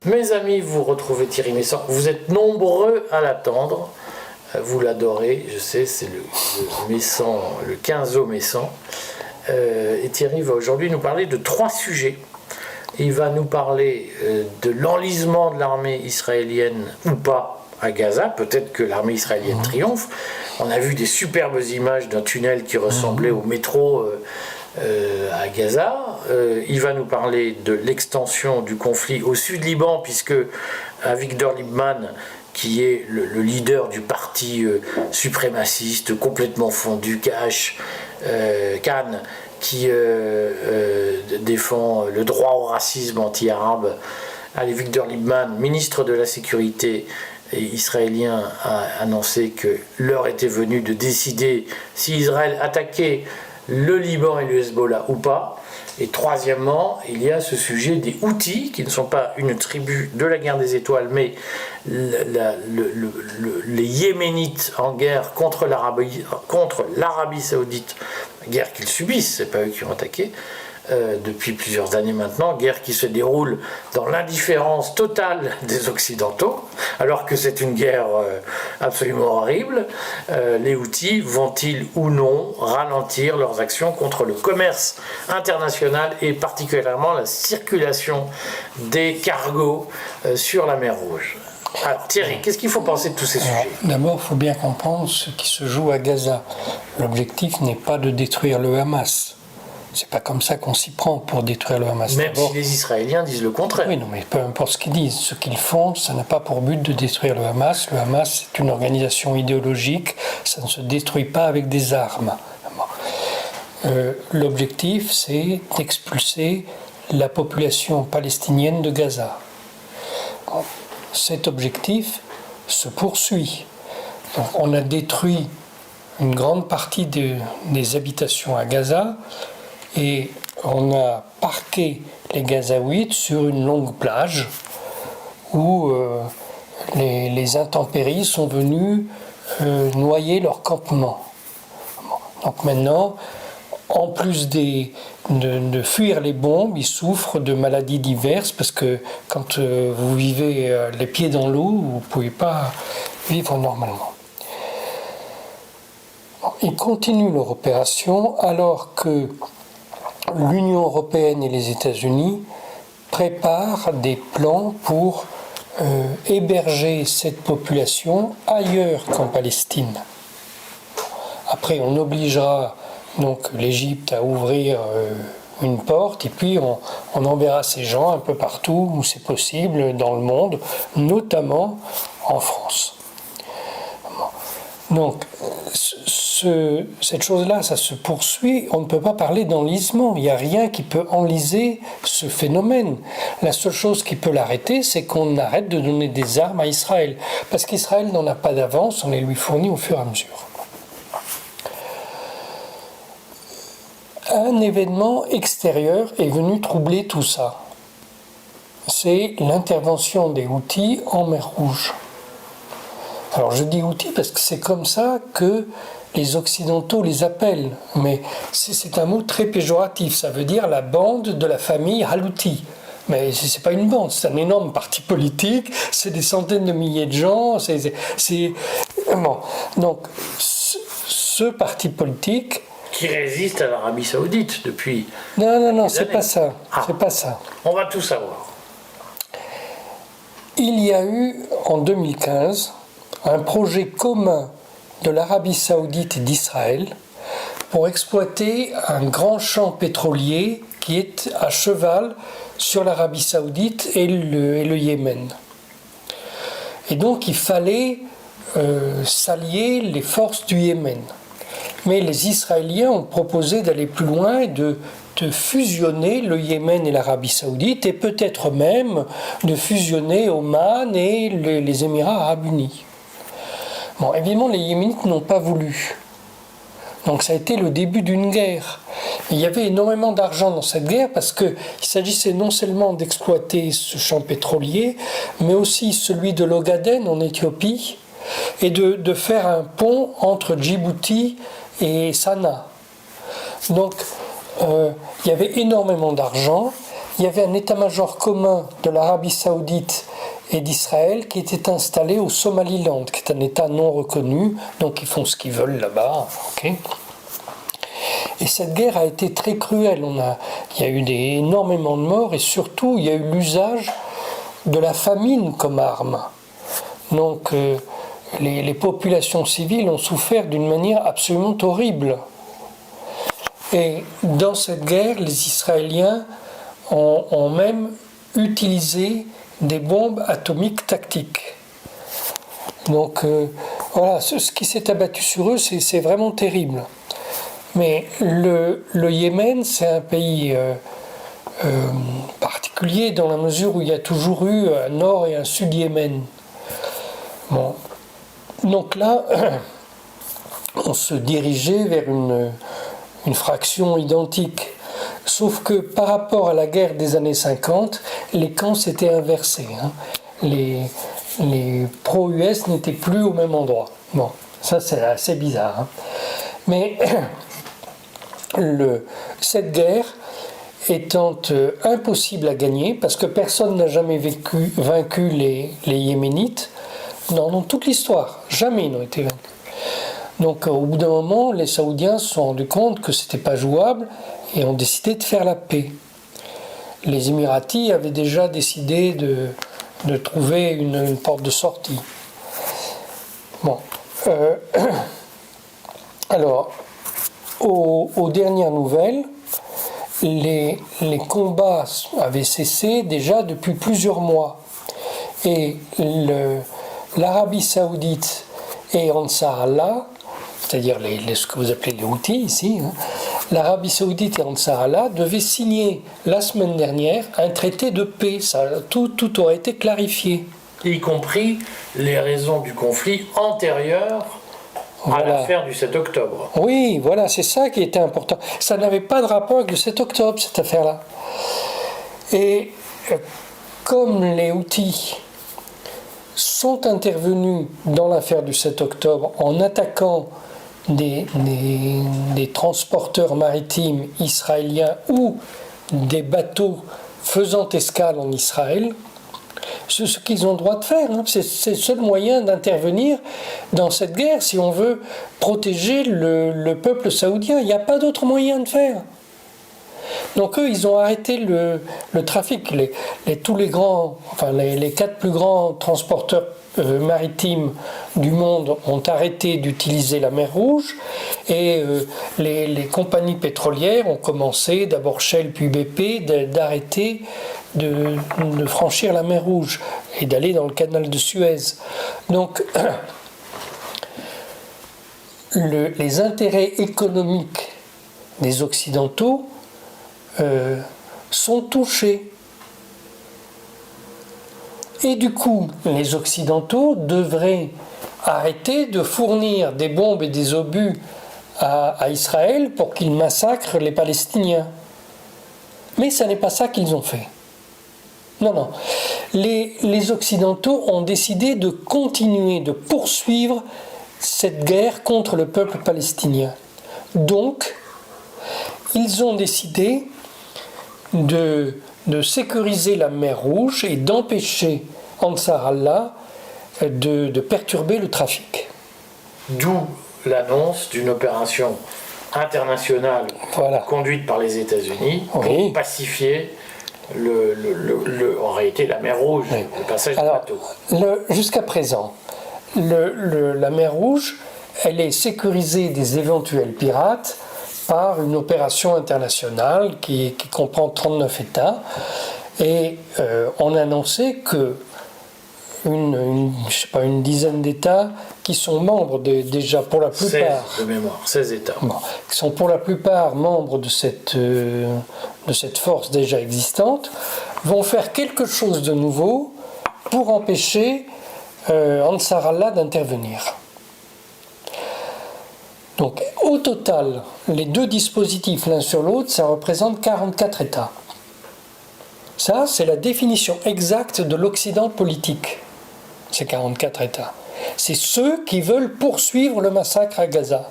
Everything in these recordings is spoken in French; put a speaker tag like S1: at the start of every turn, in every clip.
S1: Mes amis, vous retrouvez Thierry Messant. Vous êtes nombreux à l'attendre. Vous l'adorez, je sais, c'est le Messant, le 15 Messant. Et Thierry va aujourd'hui nous parler de 3 sujets. Il va nous parler de l'enlisement de l'armée israélienne ou pas à Gaza. Peut-être que l'armée israélienne triomphe. On a vu des superbes images d'un tunnel qui ressemblait au métro à Gaza. Il va nous parler de l'extension du conflit au sud-Liban, puisque Avigdor Lieberman, qui est le leader du parti suprémaciste complètement fondu, Khan, qui défend le droit au racisme anti-arabe. Avigdor Lieberman, ministre de la Sécurité israélien, a annoncé que l'heure était venue de décider si Israël attaquait le Liban et le Hezbollah ou pas. Et troisièmement, il y a ce sujet des Houthis, qui ne sont pas une tribu de la guerre des étoiles, mais les Yéménites en guerre contre l'Arabie Saoudite, guerre qu'ils subissent, c'est pas eux qui ont attaqué, depuis plusieurs années maintenant, guerre qui se déroule dans l'indifférence totale des Occidentaux, alors que c'est une guerre absolument horrible. Les Houthis vont-ils ou non ralentir leurs actions contre le commerce international et particulièrement la circulation des cargos sur la mer Rouge? Alors Thierry, qu'est-ce qu'il faut penser de tous ces sujets?
S2: D'abord, il faut bien comprendre ce qui se joue à Gaza. L'objectif n'est pas de détruire le Hamas. C'est pas comme ça qu'on s'y prend pour détruire le Hamas.
S1: Même si les Israéliens disent le contraire.
S2: Oui, non, mais peu importe ce qu'ils disent. Ce qu'ils font, ça n'a pas pour but de détruire le Hamas. Le Hamas, c'est une organisation idéologique. Ça ne se détruit pas avec des armes. L'objectif, c'est d'expulser la population palestinienne de Gaza. Cet objectif se poursuit. Donc, on a détruit une grande partie des habitations à Gaza. Et on a parqué les Gazaouites sur une longue plage où les intempéries sont venues noyer leur campement. Donc maintenant, en plus de fuir les bombes, ils souffrent de maladies diverses parce que quand vous vivez les pieds dans l'eau, vous ne pouvez pas vivre normalement. Ils continuent leur opération alors que l'Union européenne et les États-Unis préparent des plans pour héberger cette population ailleurs qu'en Palestine. Après, on obligera donc l'Égypte à ouvrir une porte et puis on enverra ces gens un peu partout où c'est possible dans le monde, notamment en France. Donc, cette chose-là, ça se poursuit. On ne peut pas parler d'enlisement. Il n'y a rien qui peut enliser ce phénomène. La seule chose qui peut l'arrêter, c'est qu'on arrête de donner des armes à Israël. Parce qu'Israël n'en a pas d'avance, on les lui fournit au fur et à mesure. Un événement extérieur est venu troubler tout ça. C'est l'intervention des Houthis en mer Rouge. Alors je dis Houthis parce que c'est comme ça que les Occidentaux les appellent, mais c'est un mot très péjoratif, ça veut dire la bande de la famille Halouti. Mais c'est pas une bande, c'est un énorme parti politique, c'est des centaines de milliers de gens, bon. Donc ce parti politique
S1: qui résiste à l'Arabie Saoudite depuis.
S2: Non, c'est pas ça. C'est pas ça.
S1: On va tout savoir.
S2: Il y a eu en 2015 un projet commun de l'Arabie Saoudite et d'Israël pour exploiter un grand champ pétrolier qui est à cheval sur l'Arabie Saoudite et le Yémen. Et donc il fallait s'allier les forces du Yémen. Mais les Israéliens ont proposé d'aller plus loin et de fusionner le Yémen et l'Arabie Saoudite et peut-être même de fusionner Oman et les Émirats Arabes Unis. Bon, évidemment, les Yéménites n'ont pas voulu. Donc ça a été le début d'une guerre. Il y avait énormément d'argent dans cette guerre parce qu'il s'agissait non seulement d'exploiter ce champ pétrolier, mais aussi celui de l'Ogaden en Éthiopie et de faire un pont entre Djibouti et Sanaa. Donc il y avait énormément d'argent il y avait un état-major commun de l'Arabie Saoudite et d'Israël qui était installé au Somaliland, qui est un État non reconnu, donc ils font ce qu'ils veulent là-bas. Okay. Et cette guerre a été très cruelle. Il y a eu énormément de morts et surtout il y a eu l'usage de la famine comme arme. Donc les populations civiles ont souffert d'une manière absolument horrible. Et dans cette guerre, les Israéliens ont même utilisé des bombes atomiques tactiques. Donc voilà, ce qui s'est abattu sur eux, c'est vraiment terrible. Mais le Yémen, c'est un pays particulier dans la mesure où il y a toujours eu un nord et un sud Yémen. Bon. Donc là, on se dirigeait vers une fraction identique. Sauf que par rapport à la guerre des années 50, les camps s'étaient inversés. Hein. Les pro-US n'étaient plus au même endroit. Bon, ça c'est assez bizarre. Hein. Mais cette guerre étant impossible à gagner, parce que personne n'a jamais vaincu les Yéménites, dans toute l'histoire, jamais ils n'ont été vaincus. Donc au bout d'un moment, les Saoudiens se sont rendus compte que c'était pas jouable et ont décidé de faire la paix. Les Émiratis avaient déjà décidé de trouver une porte de sortie. Bon. Alors, aux dernières nouvelles, les combats avaient cessé déjà depuis plusieurs mois. Et l'Arabie Saoudite et Ansar Allah, c'est-à-dire ce que vous appelez les Houthis ici, hein, l'Arabie Saoudite et Ansar Allah devaient signer la semaine dernière un traité de paix. Tout aurait été clarifié.
S1: Y compris les raisons du conflit antérieur à l'affaire du 7 octobre.
S2: Oui, voilà, c'est ça qui était important. Ça n'avait pas de rapport avec le 7 octobre, cette affaire-là. Et comme les Houthis sont intervenus dans l'affaire du 7 octobre en attaquant des transporteurs maritimes israéliens ou des bateaux faisant escale en Israël, c'est ce qu'ils ont le droit de faire. Hein. C'est le seul moyen d'intervenir dans cette guerre si on veut protéger le peuple saoudien. Il n'y a pas d'autre moyen de faire. Donc eux, ils ont arrêté le trafic. Tous les grands, enfin les 4 plus grands transporteurs maritimes du monde ont arrêté d'utiliser la mer Rouge et les compagnies pétrolières ont commencé, d'abord Shell puis BP, d'arrêter de franchir la mer Rouge et d'aller dans le canal de Suez. Donc les intérêts économiques des Occidentaux sont touchés. Et du coup, les Occidentaux devraient arrêter de fournir des bombes et des obus à Israël pour qu'il massacre les Palestiniens. Mais ce n'est pas ça qu'ils ont fait. Non. Les Occidentaux ont décidé de continuer, de poursuivre cette guerre contre le peuple palestinien. Donc, ils ont décidé de sécuriser la mer Rouge et d'empêcher Ansar Allah de perturber le trafic.
S1: D'où l'annonce d'une opération internationale conduite par les États-Unis pour pacifier en réalité la mer Rouge, le passage du bateau.
S2: Jusqu'à présent, la mer Rouge, elle est sécurisée des éventuels pirates par une opération internationale qui comprend 39 États. Et on a annoncé que une dizaine d'États qui sont membres déjà pour la plupart...
S1: 16 États.
S2: Qui sont pour la plupart membres de cette force déjà existante, vont faire quelque chose de nouveau pour empêcher Ansar Allah d'intervenir. Donc au total, les deux dispositifs l'un sur l'autre, ça représente 44 États. Ça, c'est la définition exacte de l'Occident politique, ces 44 États. C'est ceux qui veulent poursuivre le massacre à Gaza.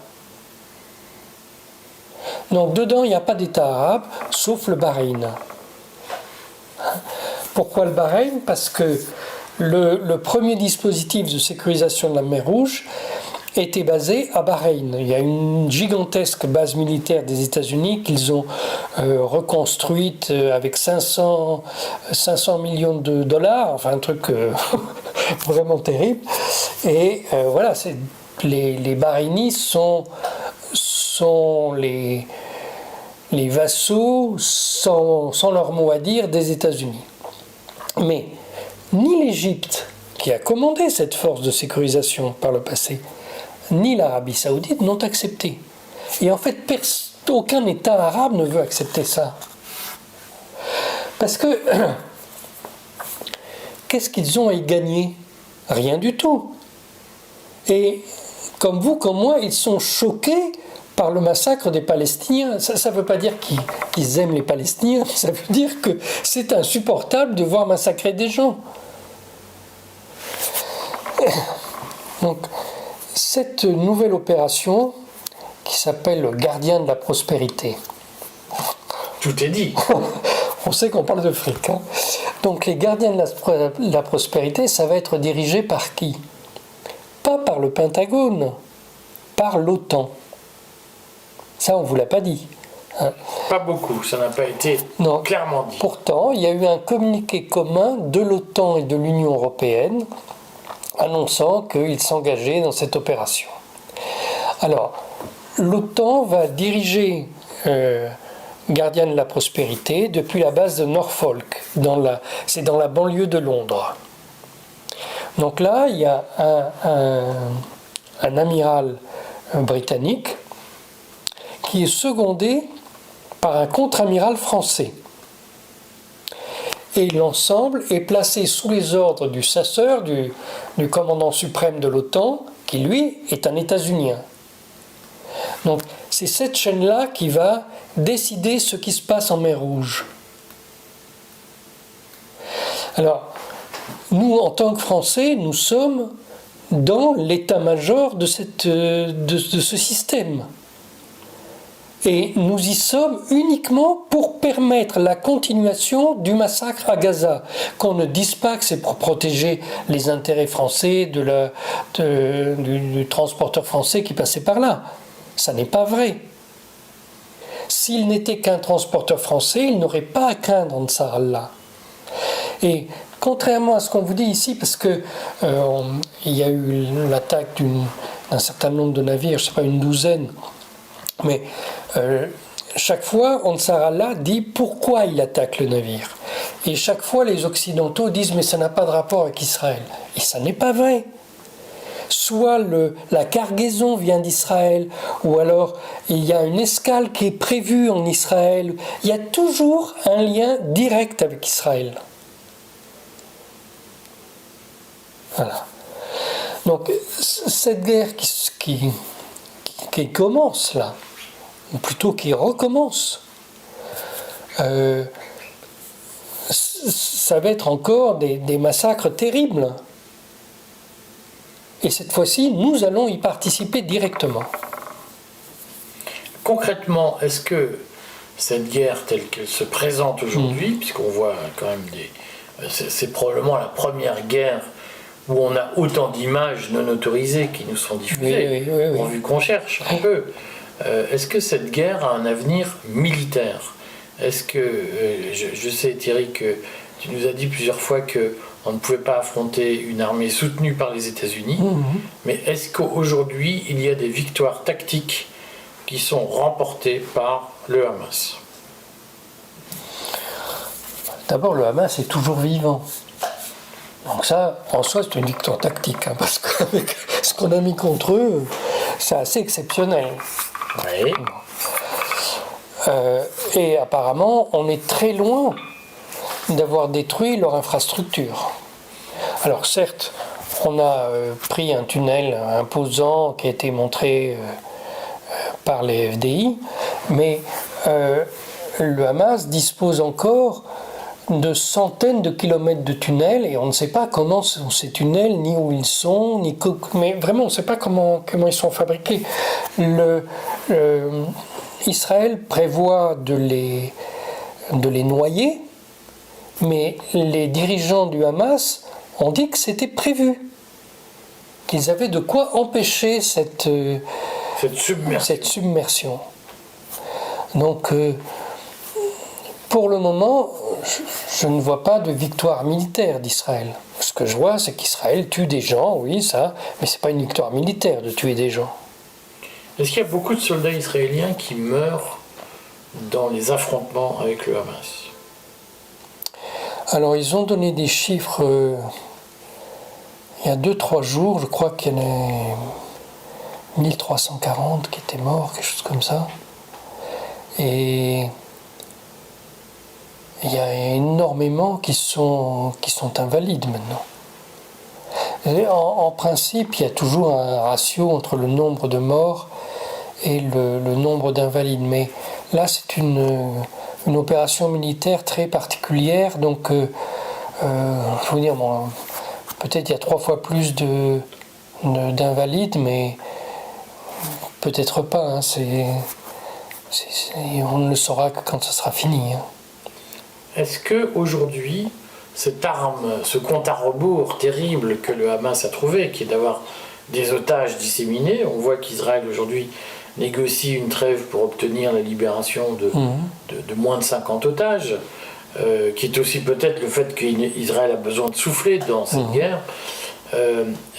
S2: Donc dedans, il n'y a pas d'État arabe, sauf le Bahreïn. Pourquoi le Bahreïn? Parce que le premier dispositif de sécurisation de la mer Rouge était basé à Bahreïn. Il y a une gigantesque base militaire des États-Unis qu'ils ont reconstruite avec 500 millions de dollars, enfin un truc vraiment terrible. Et voilà, les Bahreïnis sont les vassaux, sans leur mot à dire, des États-Unis. Mais ni l'Égypte, qui a commandé cette force de sécurisation par le passé, ni l'Arabie Saoudite n'ont accepté. Et en fait, aucun État arabe ne veut accepter ça. Parce que, qu'est-ce qu'ils ont à y gagner? Rien du tout. Et comme vous, comme moi, ils sont choqués par le massacre des Palestiniens. Ça ne veut pas dire qu'ils aiment les Palestiniens, ça veut dire que c'est insupportable de voir massacrer des gens. Donc, cette nouvelle opération, qui s'appelle le Gardien de la Prospérité.
S1: Tout est dit.
S2: On sait qu'on parle de fric. Hein. Donc, les Gardiens de la Prospérité, ça va être dirigé par qui? Pas par le Pentagone, par l'OTAN. Ça, on ne vous l'a pas dit. Hein.
S1: Pas beaucoup, ça n'a pas été clairement dit.
S2: Pourtant, il y a eu un communiqué commun de l'OTAN et de l'Union européenne annonçant qu'ils s'engageaient dans cette opération. Alors, l'OTAN va diriger Gardien de la Prospérité depuis la base de Norfolk, c'est dans la banlieue de Londres. Donc là, il y a un amiral britannique qui est secondé par un contre-amiral français. Et l'ensemble est placé sous les ordres du chasseur, du commandant suprême de l'OTAN, qui lui est un États-Unien. Donc c'est cette chaîne-là qui va décider ce qui se passe en mer Rouge. Alors, nous, en tant que Français, nous sommes dans l'état-major de ce système. Et nous y sommes uniquement pour permettre la continuation du massacre à Gaza. Qu'on ne dise pas que c'est pour protéger les intérêts français du transporteur français qui passait par là. Ça n'est pas vrai. S'il n'était qu'un transporteur français, il n'aurait pas à craindre Ansar Allah. Et contrairement à ce qu'on vous dit ici, parce que il y a eu l'attaque d'un certain nombre de navires, je ne sais pas, une douzaine, mais chaque fois, Ansar Allah dit pourquoi il attaque le navire. Et chaque fois, les Occidentaux disent mais ça n'a pas de rapport avec Israël. Et ça n'est pas vrai. Soit la cargaison vient d'Israël, ou alors il y a une escale qui est prévue en Israël. Il y a toujours un lien direct avec Israël. Voilà. Donc cette guerre qui commence là, ou plutôt qui recommence, ça va être encore des massacres terribles. Et cette fois-ci, nous allons y participer directement.
S1: Concrètement, est-ce que cette guerre telle qu'elle se présente aujourd'hui, puisqu'on voit quand même c'est probablement la première guerre où on a autant d'images non autorisées qui nous sont diffusées, vu qu'on cherche un peu. Est-ce que cette guerre a un avenir militaire? Est-ce que, je sais Thierry que tu nous as dit plusieurs fois qu'on ne pouvait pas affronter une armée soutenue par les États-Unis, mais est-ce qu'aujourd'hui il y a des victoires tactiques qui sont remportées par le Hamas?
S2: D'abord, le Hamas est toujours vivant. Donc ça, en soi, c'est une victoire tactique, hein, parce qu'avec ce qu'on a mis contre eux, c'est assez exceptionnel.
S1: Oui.
S2: Et apparemment, on est très loin d'avoir détruit leur infrastructure. Alors certes, on a pris un tunnel imposant qui a été montré par les FDI, mais le Hamas dispose encore de centaines de kilomètres de tunnels et on ne sait pas comment sont ces tunnels, ni où ils sont, mais vraiment on ne sait pas comment ils sont fabriqués. Israël prévoit de les noyer Mais les dirigeants du Hamas ont dit que c'était prévu, qu'ils avaient de quoi empêcher cette submersion. Donc, pour le moment, je ne vois pas de victoire militaire d'Israël. Ce que je vois, c'est qu'Israël tue des gens, oui, ça, mais ce n'est pas une victoire militaire de tuer des gens.
S1: Est-ce qu'il y a beaucoup de soldats israéliens qui meurent dans les affrontements avec le Hamas?
S2: Alors, ils ont donné des chiffres il y a 2-3 jours, je crois qu'il y en a 1340 qui étaient morts, quelque chose comme ça. Et il y a énormément qui sont invalides maintenant. En principe, il y a toujours un ratio entre le nombre de morts et le nombre d'invalides. Mais là, c'est une opération militaire très particulière. Donc, je veux dire, bon, peut-être il y a 3 fois plus d'invalides, mais peut-être pas. Hein, on ne le saura que quand ça sera fini. Hein.
S1: Est-ce qu'aujourd'hui, cette arme, ce compte à rebours terrible que le Hamas a trouvé, qui est d'avoir des otages disséminés, on voit qu'Israël aujourd'hui négocie une trêve pour obtenir la libération de moins de 50 otages, qui est aussi peut-être le fait qu'Israël a besoin de souffler dans cette guerre.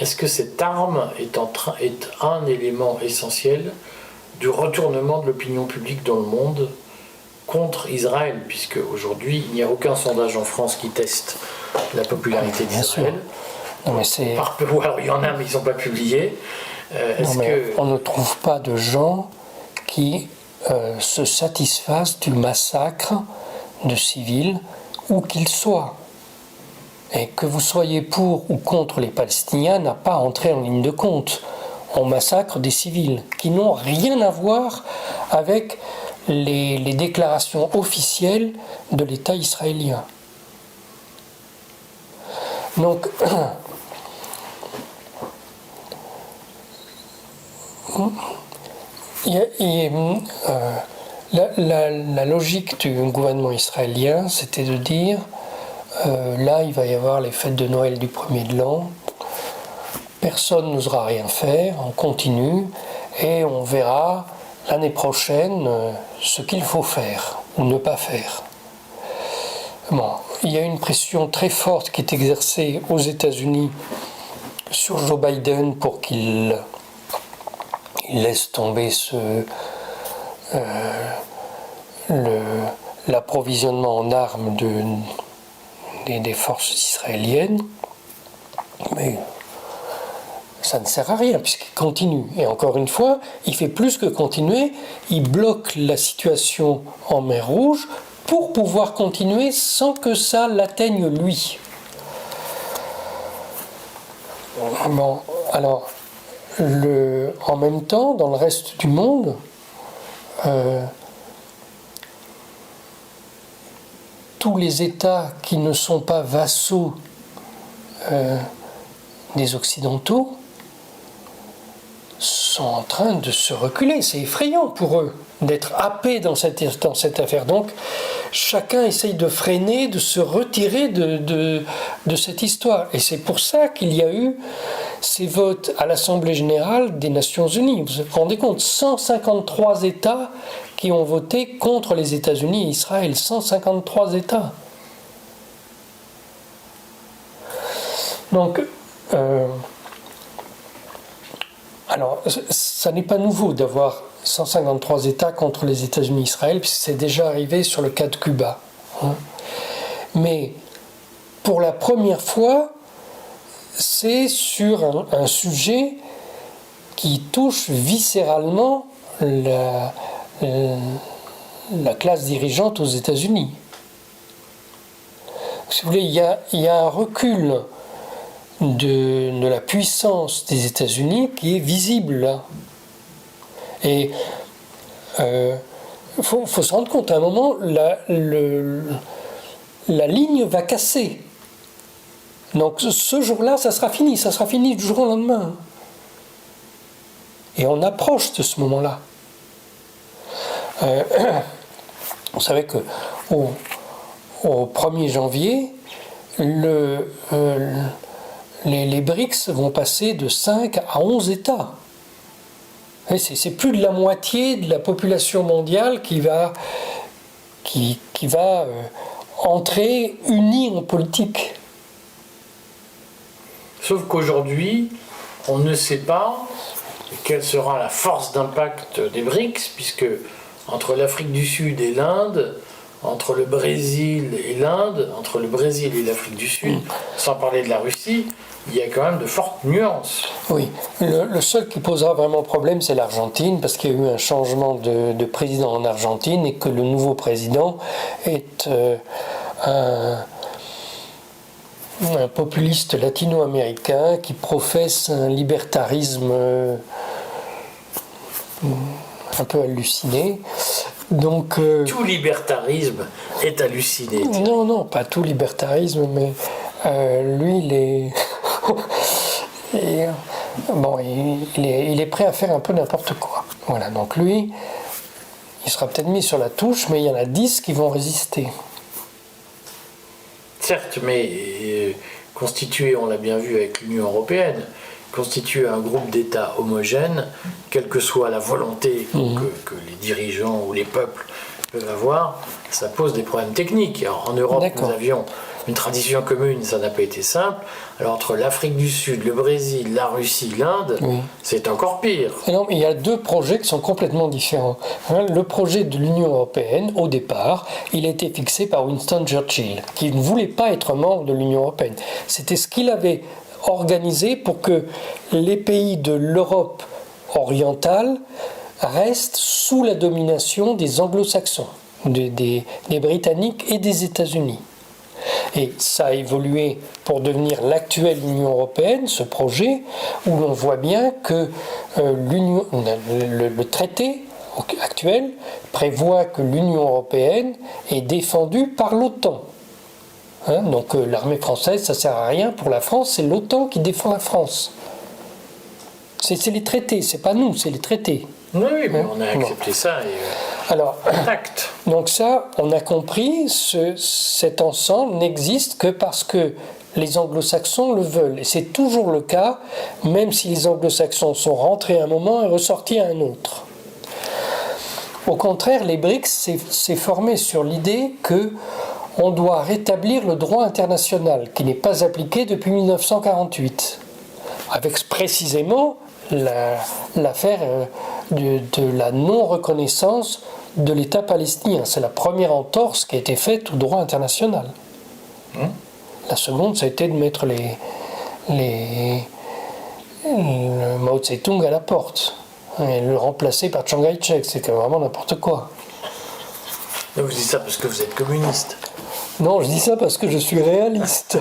S1: Est-ce que cette arme est un élément essentiel du retournement de l'opinion publique dans le monde contre Israël, puisque aujourd'hui il n'y a aucun sondage en France qui teste la popularité d'Israël. Ou alors il y en a mais ils ne sont pas publiés.
S2: On ne trouve pas de gens qui se satisfassent du massacre de civils, où qu'ils soient. Et que vous soyez pour ou contre les Palestiniens n'a pas entré en ligne de compte. On massacre des civils qui n'ont rien à voir avec les déclarations officielles de l'État israélien. Donc, la logique du gouvernement israélien, c'était de dire là, il va y avoir les fêtes de Noël du 1er de l'an, personne n'osera rien faire, on continue, et on verra l'année prochaine ce qu'il faut faire ou ne pas faire. Bon, il y a une pression très forte qui est exercée aux États-Unis sur Joe Biden pour qu'il laisse tomber l'approvisionnement en armes des forces israéliennes, mais ça ne sert à rien puisqu'il continue. Et encore une fois, il fait plus que continuer, il bloque la situation en mer Rouge pour pouvoir continuer sans que ça l'atteigne lui. Bon, alors, en même temps, dans le reste du monde, tous les États qui ne sont pas vassaux des Occidentaux sont en train de se reculer. C'est effrayant pour eux d'être happés dans cette affaire. Donc, chacun essaye de freiner, de se retirer de cette histoire. Et c'est pour ça qu'il y a eu ces votes à l'Assemblée générale des Nations Unies. Vous vous rendez compte, 153 États qui ont voté contre les États-Unis et Israël. 153 États. Donc, alors, ça n'est pas nouveau d'avoir 153 États contre les États-Unis et Israël, puisque c'est déjà arrivé sur le cas de Cuba. Mais, pour la première fois, c'est sur un sujet qui touche viscéralement la classe dirigeante aux États-Unis. Si vous voulez, il y a un recul de la puissance des États-Unis qui est visible là. Et faut se rendre compte, à un moment, la ligne va casser. Donc ce jour-là, ça sera fini du jour au lendemain. Et on approche de ce moment-là. Vous savez que au 1er janvier, les BRICS vont passer de 5 à 11 États. C'est plus de la moitié de la population mondiale qui va entrer unie en politique.
S1: Sauf qu'aujourd'hui, on ne sait pas quelle sera la force d'impact des BRICS, puisque entre l'Afrique du Sud et l'Inde, entre le Brésil et l'Inde, entre le Brésil et l'Afrique du Sud, sans parler de la Russie, il y a quand même de fortes nuances.
S2: Oui, le seul qui posera vraiment problème, c'est l'Argentine, parce qu'il y a eu un changement de président en Argentine et que le nouveau président est un populiste latino-américain qui professe un libertarisme un peu halluciné. Donc,
S1: tout libertarisme est halluciné.
S2: Non, pas tout libertarisme, mais lui, il est... il est prêt à faire un peu n'importe quoi. Voilà, donc lui, il sera peut-être mis sur la touche, mais il y en a 10 qui vont résister.
S1: Certes, mais constitué, on l'a bien vu avec l'Union européenne, constituer un groupe d'États homogènes, quelle que soit la volonté que les dirigeants ou les peuples peuvent avoir, ça pose des problèmes techniques. Alors, en Europe, nous avions une tradition commune, ça n'a pas été simple. Alors entre l'Afrique du Sud, le Brésil, la Russie, l'Inde, c'est encore pire.
S2: Et non, il y a deux projets qui sont complètement différents. Le projet de l'Union européenne, au départ, il a été fixé par Winston Churchill, qui ne voulait pas être membre de l'Union européenne. C'était ce qu'il avait organisé pour que les pays de l'Europe orientale restent sous la domination des anglo-saxons, des Britanniques et des États-Unis. Et ça a évolué pour devenir l'actuelle Union européenne, ce projet, où l'on voit bien que le traité actuel prévoit que l'Union européenne est défendue par l'OTAN. Donc l'armée française, ça ne sert à rien pour la France, c'est l'OTAN qui défend la France. C'est les traités, c'est pas nous, c'est les traités.
S1: Oui, mais on a accepté ça et
S2: alors,
S1: tact.
S2: Donc ça, on a compris, cet ensemble n'existe que parce que les anglo-saxons le veulent. Et c'est toujours le cas, même si les anglo-saxons sont rentrés à un moment et ressortis à un autre. Au contraire, les BRICS s'est formé sur l'idée que on doit rétablir le droit international, qui n'est pas appliqué depuis 1948, avec précisément l'affaire de la non-reconnaissance de l'État palestinien. C'est la première entorse qui a été faite au droit international. La seconde, ça a été de mettre le Mao Tse-tung à la porte et le remplacer par Chiang Kai-shek. C'était vraiment n'importe quoi.
S1: Vous dites ça parce que vous êtes communiste.
S2: Non, je dis ça parce que je suis réaliste.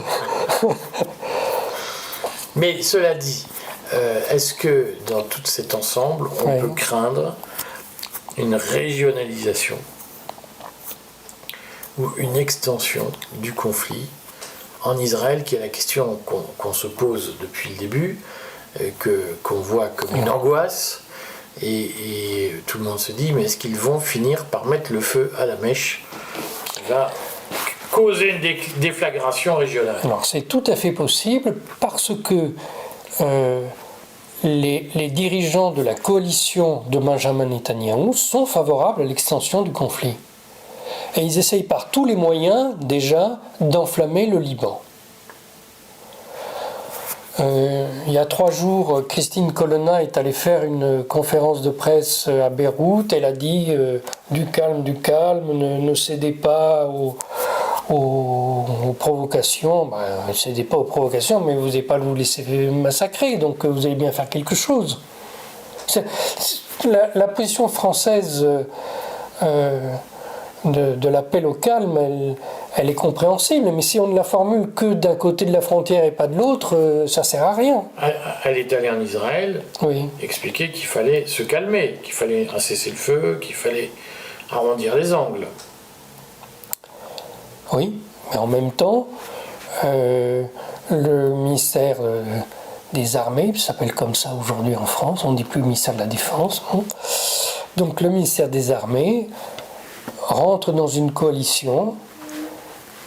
S1: Mais cela dit, est-ce que dans tout cet ensemble, on peut craindre une régionalisation ou une extension du conflit en Israël, qui est la question qu'on se pose depuis le début, qu'on voit comme une angoisse, et tout le monde se dit, mais est-ce qu'ils vont finir par mettre le feu à la mèche qui va causer une déflagration régionale?
S2: Alors c'est tout à fait possible parce que les dirigeants de la coalition de Benjamin Netanyahou sont favorables à l'extension du conflit. Et ils essayent par tous les moyens déjà d'enflammer le Liban. Il y a 3 jours, Christine Colonna est allée faire une conférence de presse à Beyrouth. Elle a dit du calme, ne cédez pas aux provocations. Ne cédez pas aux provocations, mais vous n'allez pas vous laisser massacrer, donc vous allez bien faire quelque chose. La position française de l'appel au calme, elle est compréhensible, mais si on ne la formule que d'un côté de la frontière et pas de l'autre, ça ne sert à rien.
S1: Elle est allée en Israël expliquer qu'il fallait se calmer, qu'il fallait un cessez-le-feu, qu'il fallait arrondir les angles.
S2: Oui, mais en même temps, le ministère des Armées, ça s'appelle comme ça aujourd'hui en France, on ne dit plus ministère de la Défense, donc le ministère des Armées rentre dans une coalition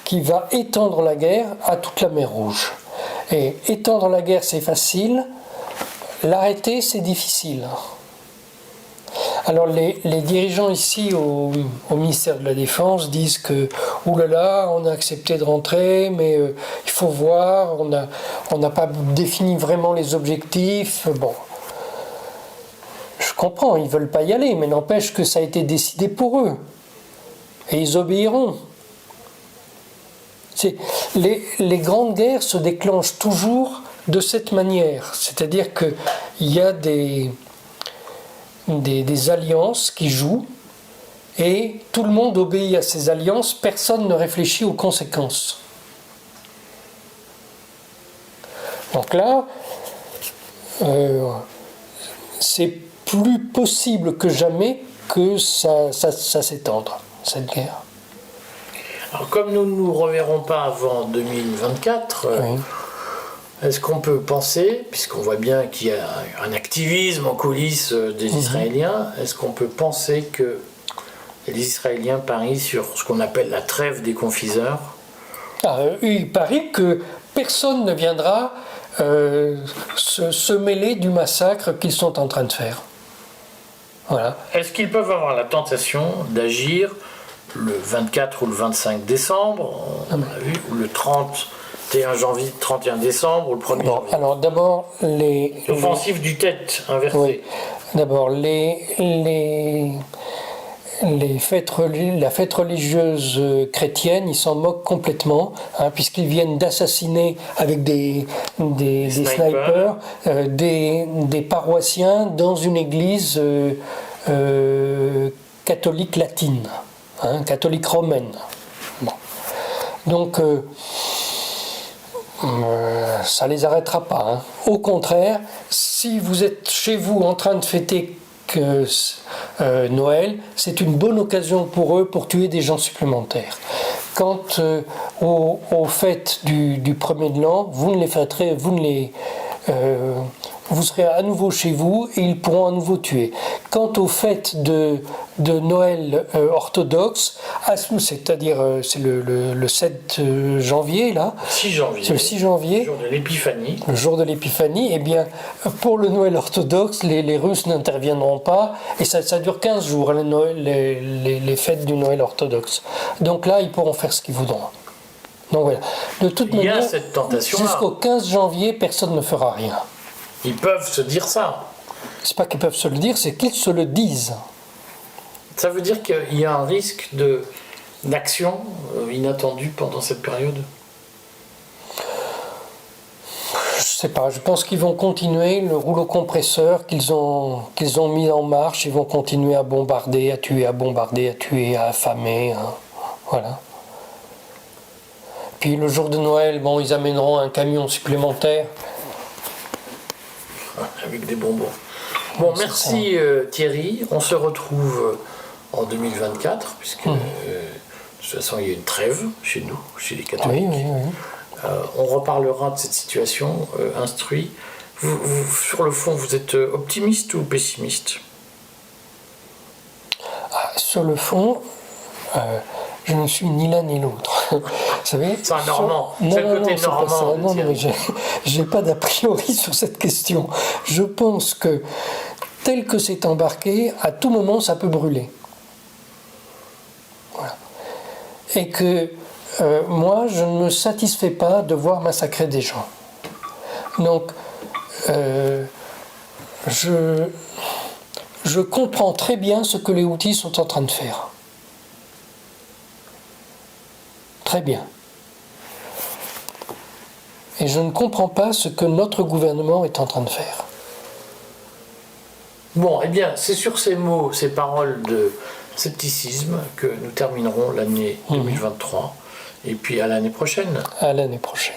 S2: qui va étendre la guerre à toute la mer Rouge. Et étendre la guerre, c'est facile, l'arrêter, c'est difficile. Alors les dirigeants ici au ministère de la Défense disent que oulala, on a accepté de rentrer, mais il faut voir, on n'a pas défini vraiment les objectifs. Bon, je comprends, ils ne veulent pas y aller, mais n'empêche que ça a été décidé pour eux. Et ils obéiront. Les grandes guerres se déclenchent toujours de cette manière. C'est-à-dire qu'il y a des alliances qui jouent et tout le monde obéit à ces alliances, personne ne réfléchit aux conséquences. Donc là, c'est plus possible que jamais que ça s'étende, cette guerre.
S1: Alors comme nous ne nous reverrons pas avant 2024,
S2: Oui.
S1: est-ce qu'on peut penser, puisqu'on voit bien qu'il y a un activisme en coulisses des Israéliens, est-ce qu'on peut penser que les Israéliens parient sur ce qu'on appelle la trêve des confiseurs?
S2: Il paraît que personne ne viendra se mêler du massacre qu'ils sont en train de faire. Voilà.
S1: Est-ce qu'ils peuvent avoir la tentation d'agir le 24 ou le 25 décembre, on l'a vu, ou le 31 janvier, 31 décembre, ou le 1er janvier?
S2: Alors d'abord,
S1: l'offensive du tête inversée.
S2: Oui. D'abord, la fête religieuse chrétienne, ils s'en moquent complètement, puisqu'ils viennent d'assassiner avec des snipers des paroissiens dans une église catholique latine, catholique romaine. Bon. Donc, ça ne les arrêtera pas. Au contraire, si vous êtes chez vous en train de fêter Noël, c'est une bonne occasion pour eux pour tuer des gens supplémentaires. Quant aux fêtes du premier de l'an, vous serez à nouveau chez vous et ils pourront à nouveau tuer. Quant aux fêtes de Noël orthodoxe, c'est-à-dire c'est le 7 janvier, là.
S1: 6 janvier.
S2: C'est le 6 janvier.
S1: Le jour de l'Épiphanie.
S2: Le jour de l'Épiphanie, eh bien, pour le Noël orthodoxe, les Russes n'interviendront pas et ça dure 15 jours, les fêtes du Noël orthodoxe. Donc là, ils pourront faire ce qu'ils voudront. Donc voilà. De toute manière,
S1: il y a cette tentation-là.
S2: Jusqu'au 15 janvier, personne ne fera rien.
S1: Ils peuvent se dire ça.
S2: C'est pas qu'ils peuvent se le dire, c'est qu'ils se le disent.
S1: Ça veut dire qu'il y a un risque d'action inattendue pendant cette période?
S2: Je sais pas, je pense qu'ils vont continuer le rouleau compresseur qu'ils ont mis en marche, ils vont continuer à bombarder, à tuer, à affamer, voilà. Puis le jour de Noël, bon, ils amèneront un camion supplémentaire.
S1: Avec des bonbons. Bon, merci Thierry. On se retrouve en 2024, puisque de toute façon il y a une trêve chez nous, chez les catholiques.
S2: Oui.
S1: On reparlera de cette situation instruit. Vous, sur le fond, vous êtes optimiste ou pessimiste?
S2: Sur le fond, je ne suis ni l'un ni l'autre. Vous savez,
S1: c'est un normand. C'est le côté normand.
S2: Non, mais j'ai pas d'a priori sur cette question. Je pense que tel que c'est embarqué, à tout moment, ça peut brûler. Voilà. Et que moi, je ne me satisfais pas de voir massacrer des gens. Donc, je comprends très bien ce que les Houthis sont en train de faire. Très bien. Et je ne comprends pas ce que notre gouvernement est en train de faire.
S1: Bon, eh bien, c'est sur ces mots, ces paroles de scepticisme que nous terminerons l'année 2023. Et puis à l'année prochaine.
S2: À l'année prochaine.